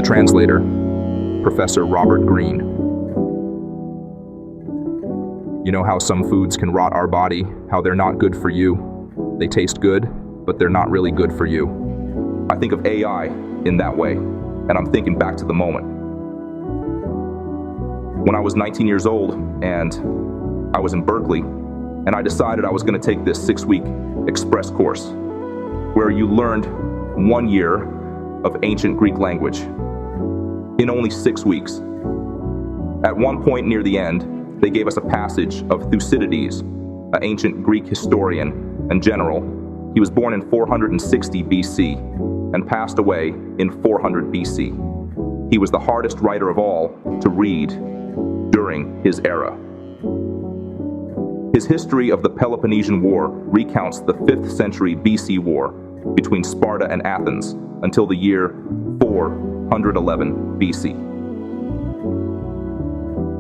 Translator, Professor Robert Greene. You know how some foods can rot our body, how they're not good for you. They taste good, but they're not really good for you. I think of AI in that way, and I'm thinking back to the moment. When I was 19 years old, and I was in Berkeley, and I decided I was going to take this 6-week express course, where you learned 1 year of ancient Greek language in only 6 weeks. At one point near the end, they gave us a passage of Thucydides, an ancient Greek historian and general. He was born in 460 BC and passed away in 400 BC. He was the hardest writer of all to read during his era. His history of the Peloponnesian War recounts the 5th century BC war between Sparta and Athens until the year 411 BC.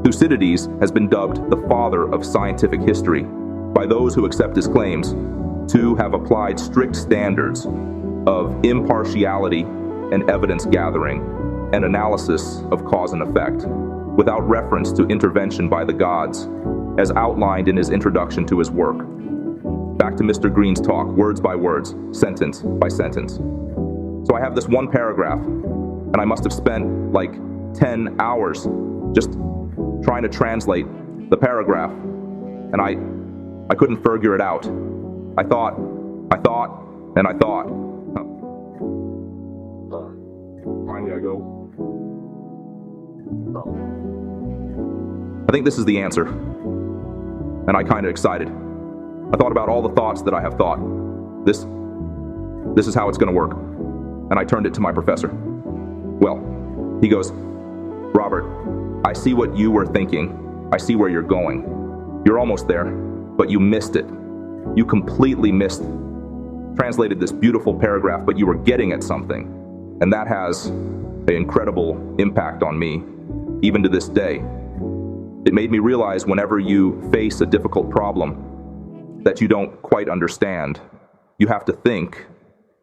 Thucydides has been dubbed the father of scientific history by those who accept his claims to have applied strict standards of impartiality and evidence gathering and analysis of cause and effect, without reference to intervention by the gods, as outlined in his introduction to his work. Back to Mr. Greene's talk, words by words, sentence by sentence. So I have this one paragraph, and I must have spent like 10 hours just trying to translate the paragraph, and I couldn't figure it out. I thought, and I thought. Finally I go. I think this is the answer. And I kind of excited. I thought about all the thoughts that I have thought. This is how it's going to work. And I turned it to my professor. Well, he goes, Robert, I see what you were thinking. I see where you're going. You're almost there, but you missed it. You completely missed, translated this beautiful paragraph, but you were getting at something. And that has an incredible impact on me, even to this day. It made me realize whenever you face a difficult problem that you don't quite understand, you have to think,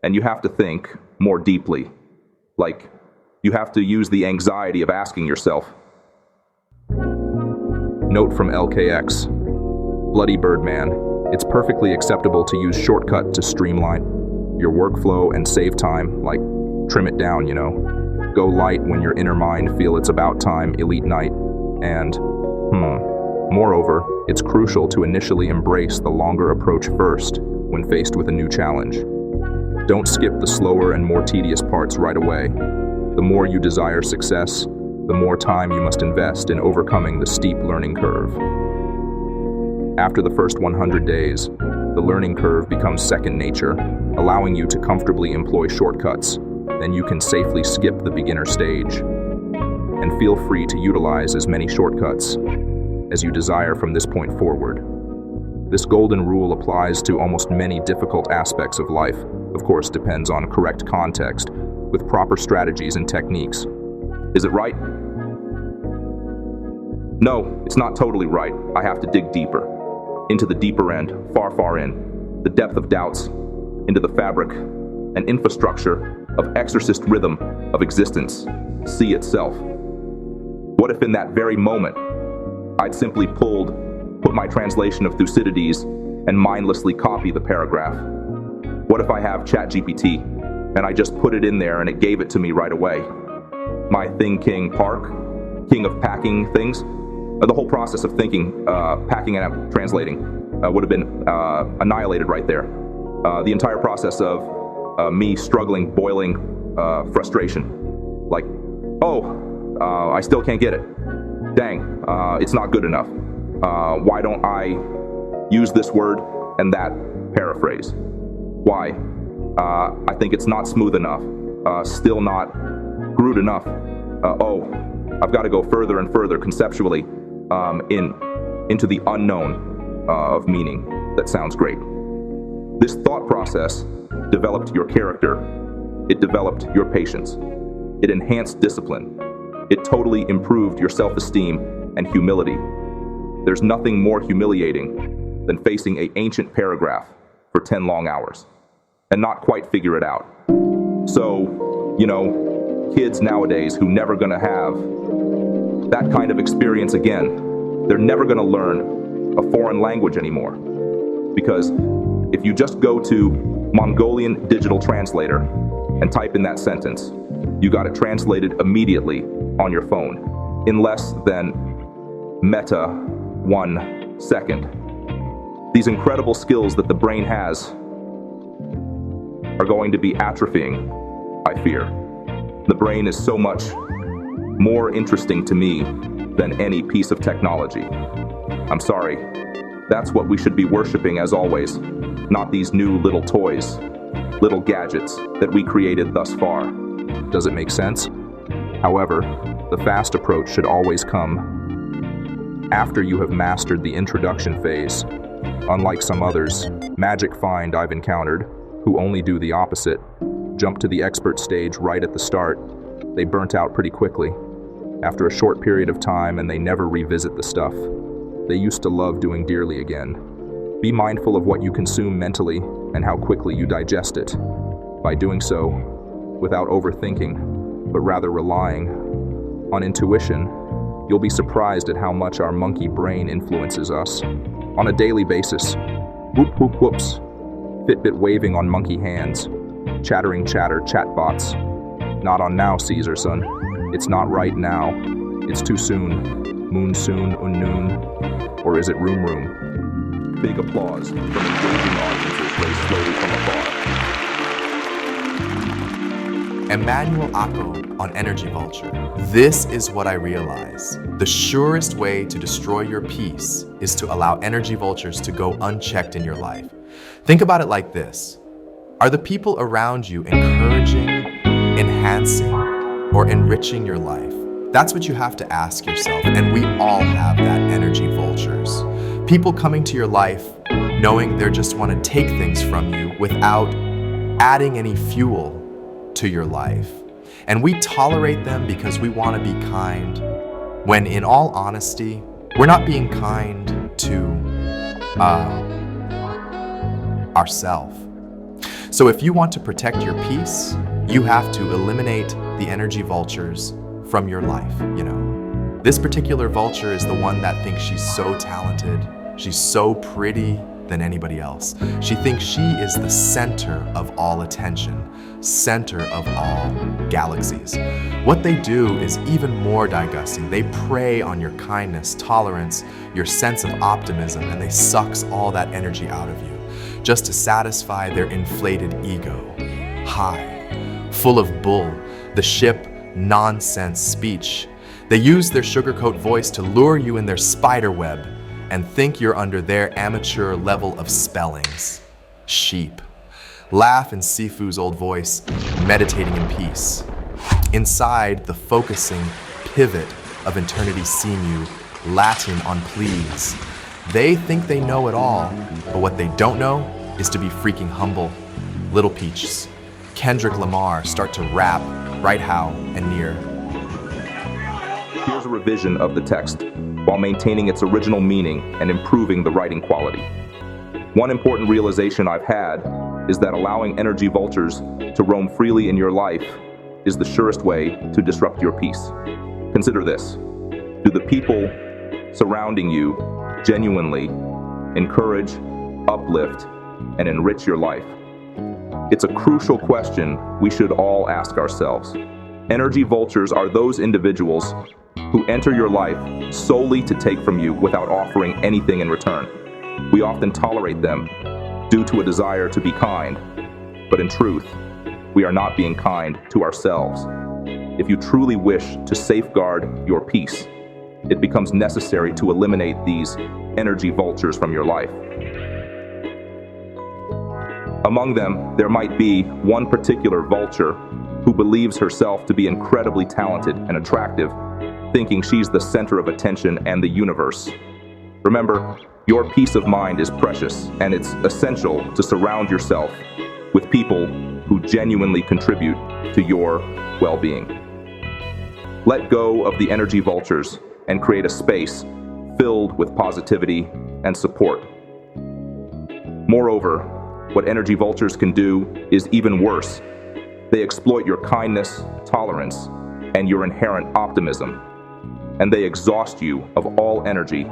and you have to think more deeply. Like, you have to use the anxiety of asking yourself. Note from LKX. Bloody Birdman. It's perfectly acceptable to use shortcut to streamline your workflow and save time, like trim it down, you know. Go light when your inner mind feel it's about time, elite night, and moreover, it's crucial to initially embrace the longer approach first when faced with a new challenge. Don't skip the slower and more tedious parts right away. The more you desire success, the more time you must invest in overcoming the steep learning curve. After the first 100 days, the learning curve becomes second nature, allowing you to comfortably employ shortcuts. Then you can safely skip the beginner stage. And feel free to utilize as many shortcuts as you desire from this point forward. This golden rule applies to almost many difficult aspects of life. Of course, depends on correct context, with proper strategies and techniques. Is it right? No, it's not totally right. I have to dig deeper. Into the deeper end, far in. The depth of doubts, into the fabric and infrastructure of exorcist rhythm of existence, see itself. What if in that very moment, I'd simply put my translation of Thucydides and mindlessly copy the paragraph? What if I have ChatGPT and I just put it in there and it gave it to me right away? My thing king Park, king of packing things. The whole process of thinking, packing and translating would have been annihilated right there. The entire process of me struggling, boiling frustration. Like, I still can't get it. Dang, it's not good enough. Why don't I use this word and that paraphrase? Why? I think it's not smooth enough, still not crude enough. I've got to go further and further conceptually into the unknown of meaning. That sounds great. This thought process developed your character. It developed your patience. It enhanced discipline. It totally improved your self-esteem and humility. There's nothing more humiliating than facing an ancient paragraph for 10 long hours and not quite figure it out. So, kids nowadays who never gonna have that kind of experience again. They're never gonna learn a foreign language anymore. Because if you just go to Mongolian Digital Translator and type in that sentence, you got it translated immediately on your phone in less than meta 1 second. These incredible skills that the brain has are going to be atrophying, I fear. The brain is so much more interesting to me than any piece of technology. I'm sorry. That's what we should be worshiping as always, not these new little toys, little gadgets that we created thus far. Does it make sense? However, the fast approach should always come after you have mastered the introduction phase. Unlike some others, magic find I've encountered, who only do the opposite, jump to the expert stage right at the start. They burnt out pretty quickly, after a short period of time, and they never revisit the stuff they used to love doing dearly again. Be mindful of what you consume mentally and how quickly you digest it. By doing so, without overthinking, but rather relying on intuition, you'll be surprised at how much our monkey brain influences us. On a daily basis, whoop whoop whoops, Fitbit waving on monkey hands, chattering chatter chatbots. Not on now, Caesar, son. It's not right now. It's too soon. Moon soon, unnoon. Or is it room room? Big applause from engaging audiences raised slowly from afar. Emmanuel Acco on Energy Vulture. This is what I realize. The surest way to destroy your peace is to allow energy vultures to go unchecked in your life. Think about it like this. Are the people around you encouraging, enhancing, or enriching your life? That's what you have to ask yourself, and we all have that energy vultures. People coming to your life knowing they just want to take things from you without adding any fuel to your life. And we tolerate them because we want to be kind, when in all honesty, we're not being kind to ourselves. So if you want to protect your peace, you have to eliminate the energy vultures from your life, This particular vulture is the one that thinks she's so talented, she's so pretty than anybody else. She thinks she is the center of all attention, center of all galaxies. What they do is even more disgusting. They prey on your kindness, tolerance, your sense of optimism, and they sucks all that energy out of you, just to satisfy their inflated ego. High, full of bull, the ship nonsense speech. They use their sugarcoat voice to lure you in their spider web and think you're under their amateur level of spellings. Sheep. Laugh in Sifu's old voice, meditating in peace. Inside the focusing pivot of eternity seem Latin on please. They think they know it all, but what they don't know is to be freaking humble. Little Peaches. Kendrick Lamar start to rap right how and near. Here's a revision of the text while maintaining its original meaning and improving the writing quality. One important realization I've had is that allowing energy vultures to roam freely in your life is the surest way to disrupt your peace. Consider this. Do the people surrounding you genuinely encourage, uplift, and enrich your life? It's a crucial question we should all ask ourselves. Energy vultures are those individuals who enter your life solely to take from you without offering anything in return. We often tolerate them due to a desire to be kind, but in truth, we are not being kind to ourselves. If you truly wish to safeguard your peace, it becomes necessary to eliminate these energy vultures from your life. Among them, there might be one particular vulture who believes herself to be incredibly talented and attractive, thinking she's the center of attention and the universe. Remember, your peace of mind is precious, and it's essential to surround yourself with people who genuinely contribute to your well-being. Let go of the energy vultures and create a space filled with positivity and support. Moreover, what energy vultures can do is even worse. They exploit your kindness, tolerance, and your inherent optimism, and they exhaust you of all energy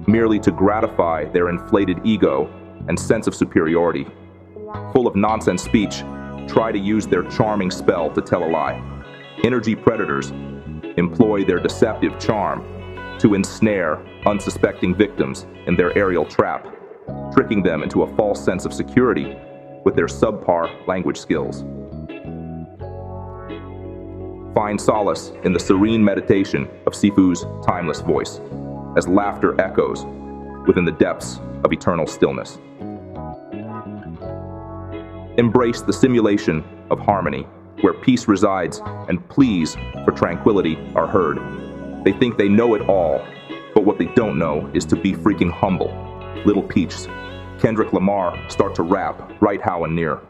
merely to gratify their inflated ego and sense of superiority. Full of nonsense speech, try to use their charming spell to tell a lie. Energy predators employ their deceptive charm to ensnare unsuspecting victims in their aerial trap, tricking them into a false sense of security with their subpar language skills. Find solace in the serene meditation of Sifu's timeless voice, as laughter echoes within the depths of eternal stillness. Embrace the simulation of harmony, where peace resides and pleas for tranquility are heard. They think they know it all, but what they don't know is to be freaking humble. Little Peach's Kendrick Lamar start to rap right how and near.